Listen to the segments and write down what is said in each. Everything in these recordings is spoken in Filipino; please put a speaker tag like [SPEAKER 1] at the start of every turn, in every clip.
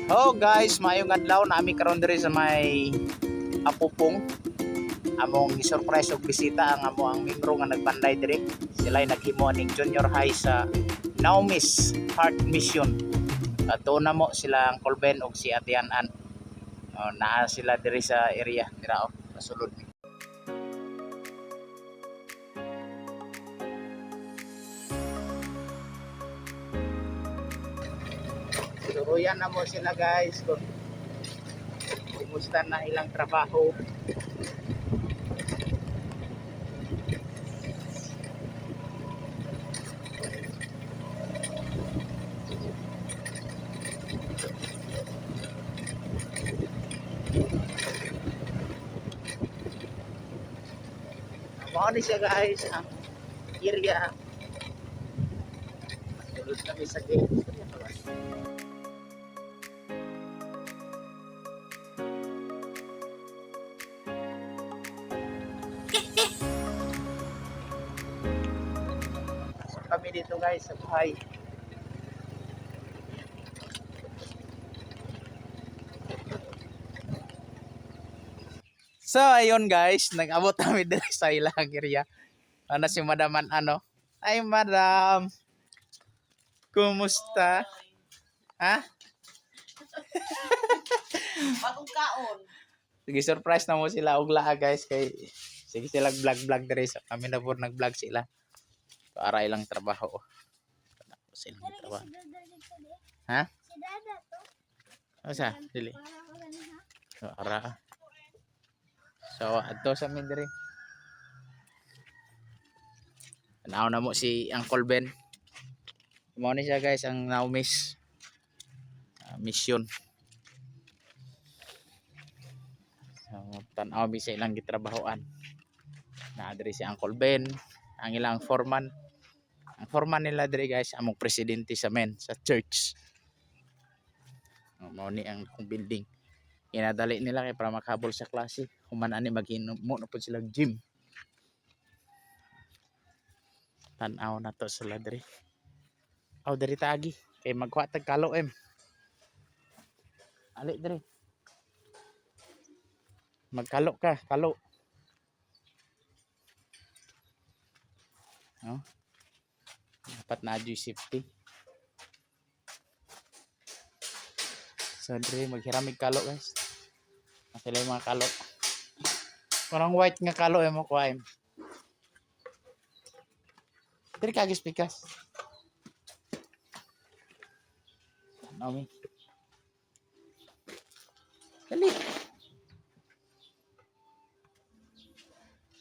[SPEAKER 1] Oh guys, maayong adlaw na ami karon diri sa may Apupong. Among gi-surprise og bisita ang amo ang membro nga nagbanday diri. Sila ay naghimo ning junior high sa Naumis Heart Mission. At doon na mo sila ang Colben og si Ate Anan. Naa sila diri sa area dira kasulod mi. Turuyan na mo sila guys kung kumusta na ilang trabaho. Mao ni siya guys ang area. Tulad kami sa gate. Kami dito guys sa bahay. So ayun guys, nag-abot kami dito sa ilang area. Ano si Madam ano? Ay Madam. Kumusta? Ha?
[SPEAKER 2] Bagong kaon.
[SPEAKER 1] Sige, surprise na mo sila og laa guys kay sige sila vlog diri sa kami na po nag-vlog sila. Para ilang trabaho. Silang trabaho. Ha?
[SPEAKER 3] Si Dada to.
[SPEAKER 1] Ano sa? Dili.
[SPEAKER 3] Para ko gani ha.
[SPEAKER 1] So, ara. So, adto sa amin diri. Tanaw na mo si Uncle Ben. Mao ni siya guys ang Naumis mission. So, tanaw mi sa ilang gitrabahoan. Na diri si Uncle Ben, ang ilang foreman. Ang foreman nila diri guys among presidente sa men sa church. Mao ni ang building. Inadali nila kay para makahabol sa klase. Human ani maghinumo na po sila gym. Tanaw na to sila diri. Aw diri tagi kay magkuha tag kalo em. Ali diri. Magkalo ka, kalo. No? Dapat na adyo safety. So diri maghiramig kalo guys. Sila yung mga kalo. Parang white nga kalo mo kuha em. Diri kagis pikas. Nami. Dali.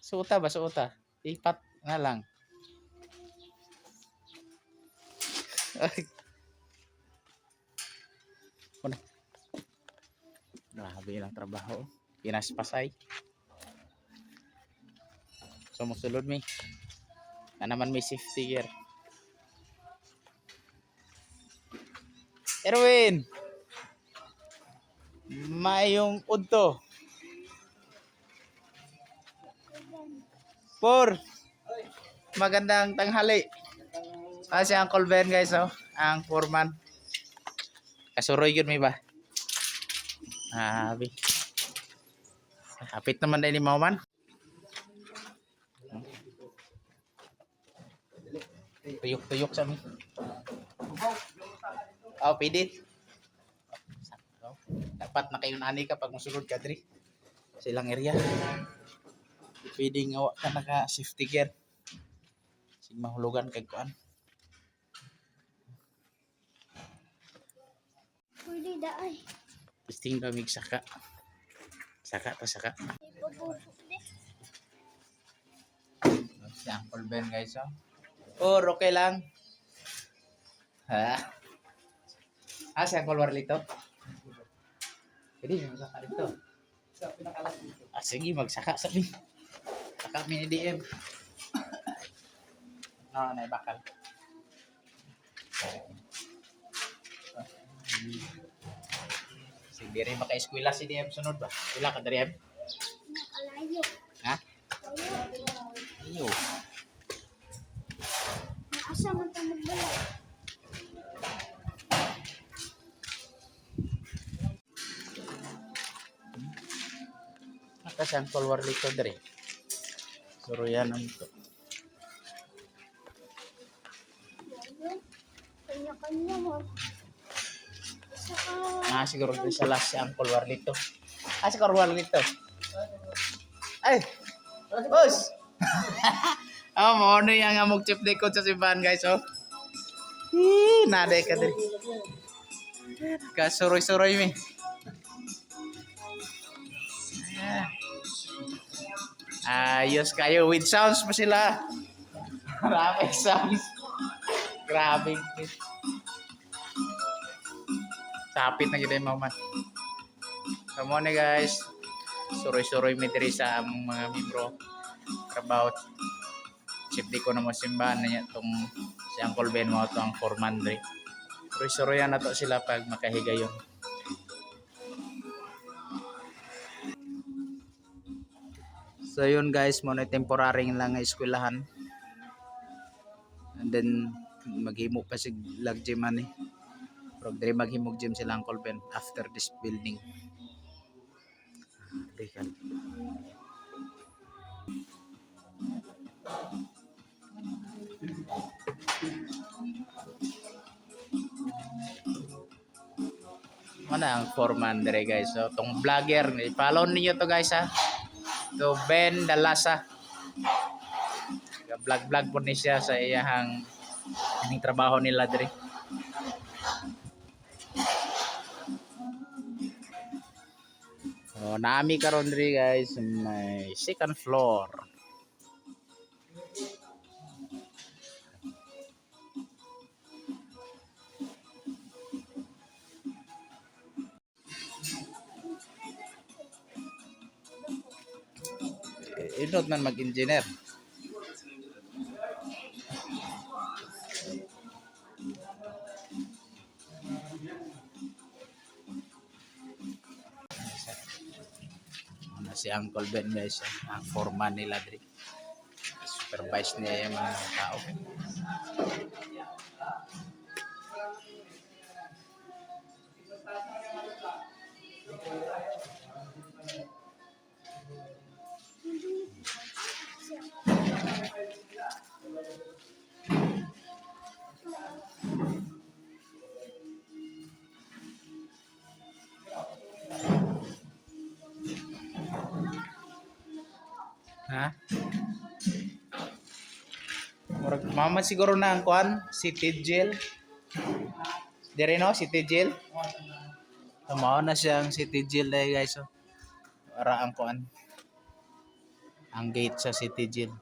[SPEAKER 1] Suota ba suota? Ipat nga lang. Ay. Kuna. Grabe lang trabaho. Pinaspasay. So musulod mi. Na naman may safety gear. Erwin. Mayong udto. Magandang tanghali. Si Uncle Ben guys ang foreman. Kasuroy yun may ba? Abi. Hapit naman din ni Mauman. Tuyok sa amin. Pidit. Dapat na kayo nani kapag musulod ka diri sa ilang area. Pwede nga ka naka safety gear. Sig mahulugan kay kuan.
[SPEAKER 3] Pwede da ay.
[SPEAKER 1] Testing damig saka. Saka.
[SPEAKER 3] Ipabusok de.
[SPEAKER 1] Si Uncle Ben guys okay lang. Ha? Si Uncle Warlito. Pwede yung magsaka dito. Sige magsaka sabi. Saka mini DM. Naibakal. Sige rin maka-eskwela si DM sunod ba? Wala ka DM?
[SPEAKER 3] Nakalayo.
[SPEAKER 1] Ha?
[SPEAKER 3] Layo.
[SPEAKER 1] Iyo.
[SPEAKER 3] Asa man ta magbalik.
[SPEAKER 1] Kasi ang follower dito dre. Suro yan ang ito.
[SPEAKER 3] Kanya-kanya mo. Saka,
[SPEAKER 1] Siguro dito sa last si Uncle Warlito. Si Uncle Warlito. Ay! Boss! Mo ano yung amog chip day ko sa simbahan guys, oh. Naday ka din. Kasuroy-suroy mi. Ayos kayo. With sounds pa sila. Grabe sounds. Grabe. Sapit na kita yung maman. Come on guys. Suroy-suroy mi diri sa among mga membro. About chip di ko na mo simbahan na niya itong si Uncle Ben mo ito ang foreman diri. Suroy-suroyan na to sila pag makahigayon. So yun guys, muna temporary lang nga eskwelahan. And then maghimo pa sig lag gym ani. Pero diri maghimog gym sila Uncle Ben after this building. Dekan. Mana ang foreman dire guys. So tong vlogger, i-follow niyo to guys ha. To Ben Dalasa. Vlog po ni siya sa iyang aning trabaho nila dire. So naami karon dire guys, may second floor. Inot man mag-engineer. Si Uncle Ben guys, ang foreman nila diri. Supervise niya yung mga tao. Ha? Mama siguro na ang kuan, City Jail. Dire no, City Jail. Mao na siyang City Jail dai guys. Oh. Para ang kuan. Ang gate sa City Jail.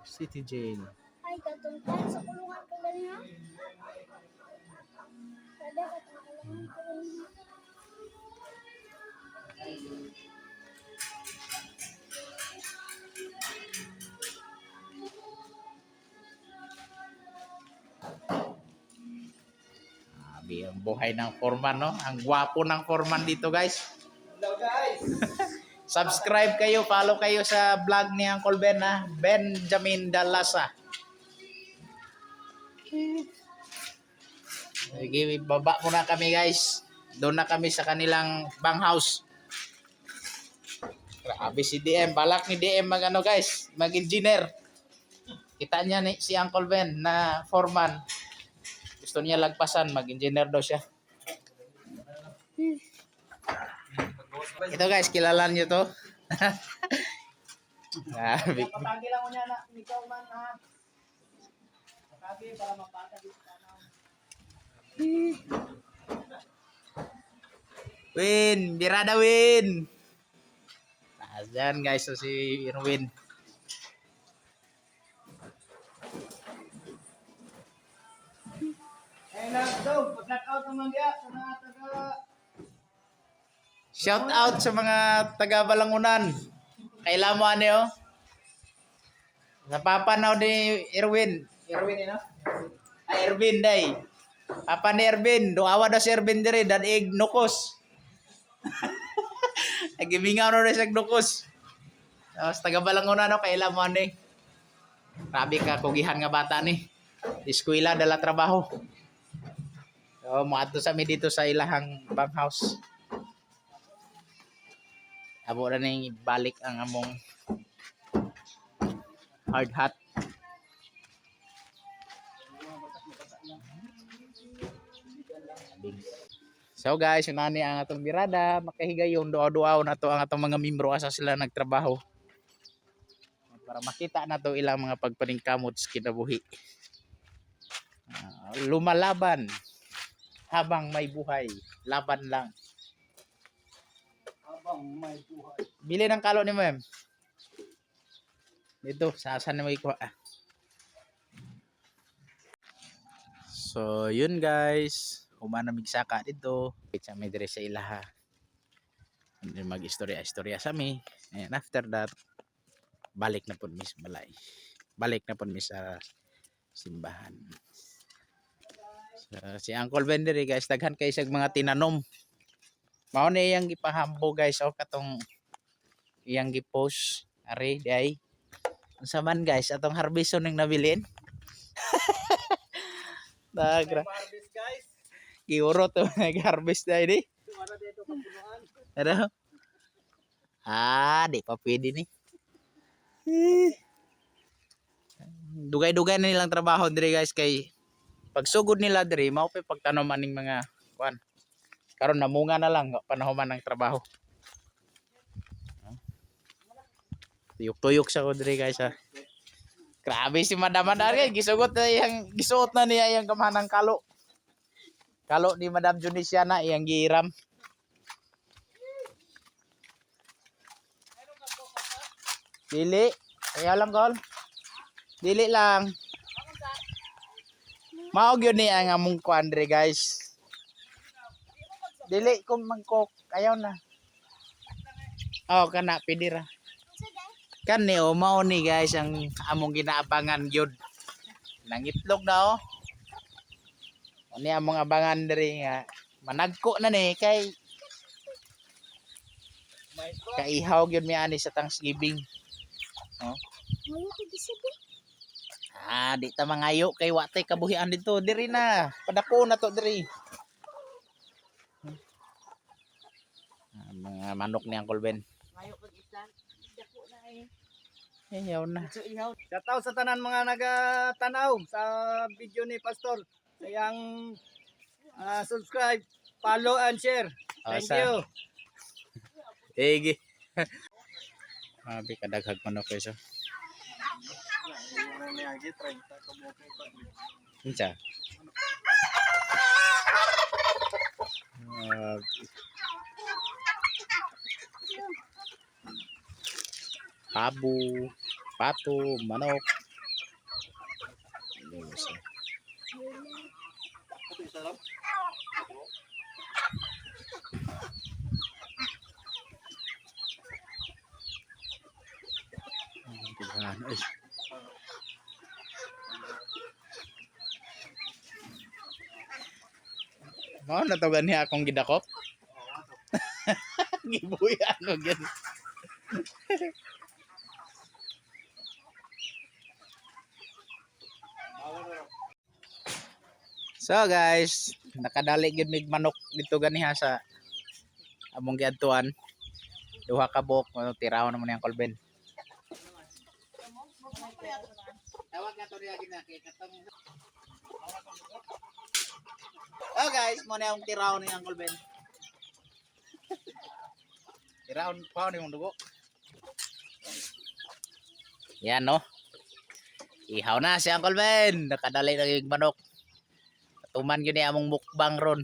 [SPEAKER 1] City Jail.
[SPEAKER 3] ay, katungkol sa kulungan ko gani ha. Kada katungkol ko gani ha.
[SPEAKER 1] Sabi ang buhay ng foreman no. Ang gwapo ng foreman dito guys.
[SPEAKER 2] Hello guys!
[SPEAKER 1] Subscribe kayo, follow kayo sa vlog ni Uncle Ben na Benjamin Dalasa. Sige, baba muna kami guys. Doon na kami sa kanilang banghouse. Grabe si DM. Balak ni DM mag ano guys, mag-engineer. Kita niya ni si Uncle Ben na foreman. Gusto niya lagpasan, mag-engineer daw siya. Ito guys, kilalan nyo to. Grabe.
[SPEAKER 2] Patagi lang mo niya na, ikaw man ha. Patagi para mapatagi ka na.
[SPEAKER 1] Win, birada Win. Ayan guys, so si Irwin.
[SPEAKER 2] Eh na, daw, pag-knock out naman diya, sa mga taga...
[SPEAKER 1] Shout out sa mga taga Balangunan. Kailan mo ano? Napapanaw ni Irwin. Irwin no? Irwin day. Papa ni Irwin, duawa daw si Irwin dire dadig nukos. Nagimingaw na rin sa nukos. Tapos taga Balangunan no, kailan mo ano? Grabe ka kugihan nga bata ni. Eskwela dala trabaho. So, maato sa mi dito sa ilahang banghouse. Abo na ning balik ang among hard hat. So guys, yun na ni ang atong birada, makahigayon duaw-duaw na to ang atong mga membro asa sila nagtrabaho. Para makita na to ilang mga pagpaningkamot sa kinabuhi. Lumalaban habang may buhay, laban lang.
[SPEAKER 2] Habang may buhay.
[SPEAKER 1] Bili ng kalo ni ma'am. Dito, saan na may kuha. So, yun guys. Humana migsaka dito. Sa may dire sa ilaha. Mag-istorya-istorya sa mi. And after that, balik na po mi sa balay. Balik na po mi sa simbahan. So, si Uncle Ben diri guys, daghan kay sa mga tinanom. Mao na iyang gipahambo guys, o katong iyang gipost ari day. Unsa man guys, atong harveston ning nabilin. Dagra.
[SPEAKER 2] Harvest guys.
[SPEAKER 1] Giuro to nag-harvest day di.
[SPEAKER 2] Para dito kapunuan.
[SPEAKER 1] Ano? Di pa pwede ni. Dugay-dugay na nilang trabaho diri guys kay pagsugod nila diri mao pa pagtanom aning mga kuan. Karon namunga na lang panahuman ng trabaho. Tuyok-tuyok sa ko diri guys ha. Grabe si Madam Adar gisugot na iyang gisuot na niya iyang kamahanang kalo. Kalo ni Madam Junisiana iyang giiram. Dili. Kaya lang kol. Dili lang. Mao gyud ni ang among kuan diri guys. Dili ko magkok ayaw na. Oh kana pidira. Kan ni mao ni guys ang among ginaabangan gyud. Nangitlog na oh. Ani among abangan diri nga managko na ni kay kaihaw gyud mi ani sa Thanksgiving. Oh.
[SPEAKER 3] Ngayon ko gisabi.
[SPEAKER 1] Di ta mangayo kay wa tay kabuhian dito diri na. Padako na to diri. Mga manok ni Uncle Ben.
[SPEAKER 2] Ngayo pag islan. Dako na eh.
[SPEAKER 1] Ayaw na.
[SPEAKER 2] So ihaw. Shoutout sa tanan mga nagatanaw sa video ni Pastor. Sa iyang subscribe, follow and share. Thank you.
[SPEAKER 1] Ege. Mabi kadaghag manok iso. Unsa? Pabo, pato, manok. Ay. Mao na to gani akong gidakop. Gibuyan ko gani. So guys, nakadali gyud mig manok dito ganiha sa among giadtuan. Duha ka buok tiraw naman ni Uncle Ben. Tawag ka to diha ginaki katong. Oh guys, mo na yung tiraw ni Uncle Ben. Tiraw pa ni mong dugo. Yan no. Ihaw na si Uncle Ben, nakadali na yung manok. Tuman yun among mukbang ron.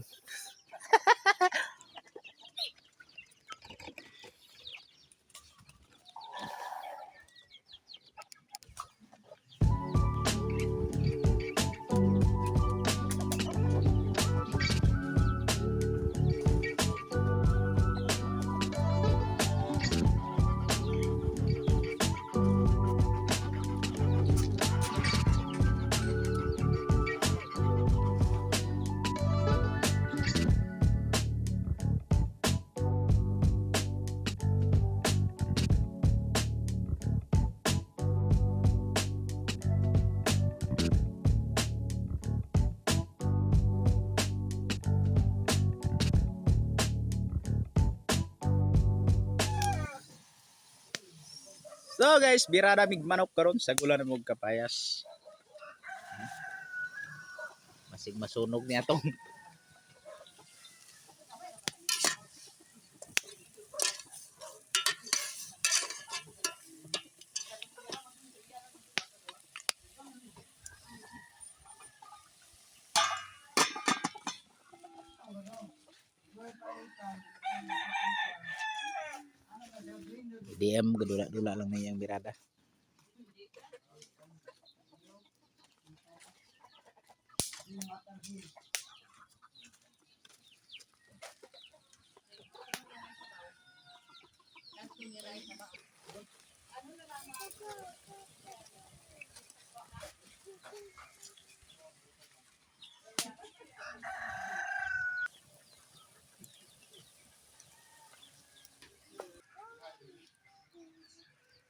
[SPEAKER 1] So guys, birada mig manok karon sa gulan mo kapayas. Masig masunog niya tong DM gedula-dula lang na yung birada.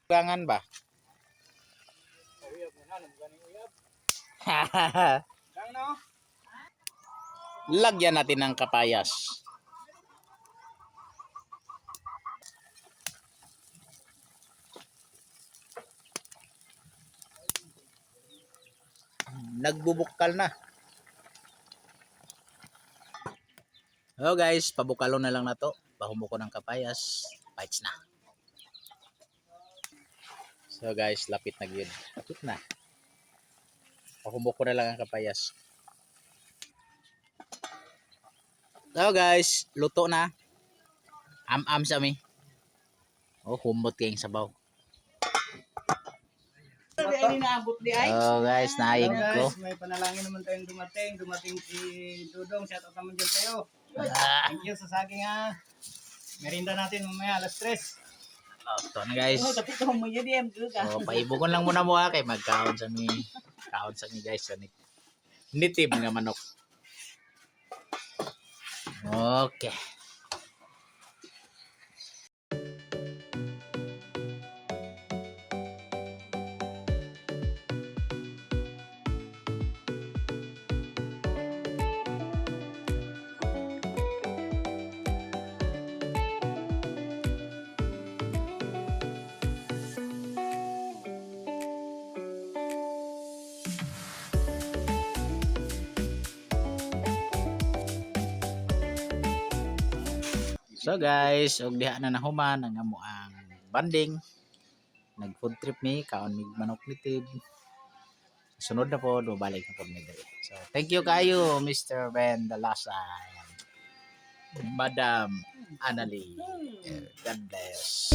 [SPEAKER 1] Gangan ba?
[SPEAKER 2] Uyab na nan ganing uyab. Dang no.
[SPEAKER 1] Lagyan natin ng kapayas. Nagbubukal na. So guys, pabukalo na lang na to. Pahumo ko ng kapayas. Bites na. So guys, lapit na yun. Lapit na. Pahumo ko na lang ang kapayas. So guys, luto na. Am-am sa mi. Oh, humot kayong sabaw. Oh guys, naig ko.
[SPEAKER 2] Guys, may panalangin naman tayong dumating. Dumating si Dudong. Shout out naman dyan sa'yo. Thank you sa saging ha. Merinda natin mamaya alas 3.
[SPEAKER 1] Oh, ito na guys. So, paibugon lang muna mo ha kay magkaon sa mi. Kaon sa mi guys. Sa nitib nga manok. Okay. So guys, og diha na nahuman ang amo ang banding. Nag food trip mi, kaon mig manok nitib. Sunod na po, balik na po mi diri. So thank you kayo Mr. Ben Dalasa and Madam Annalie. God bless.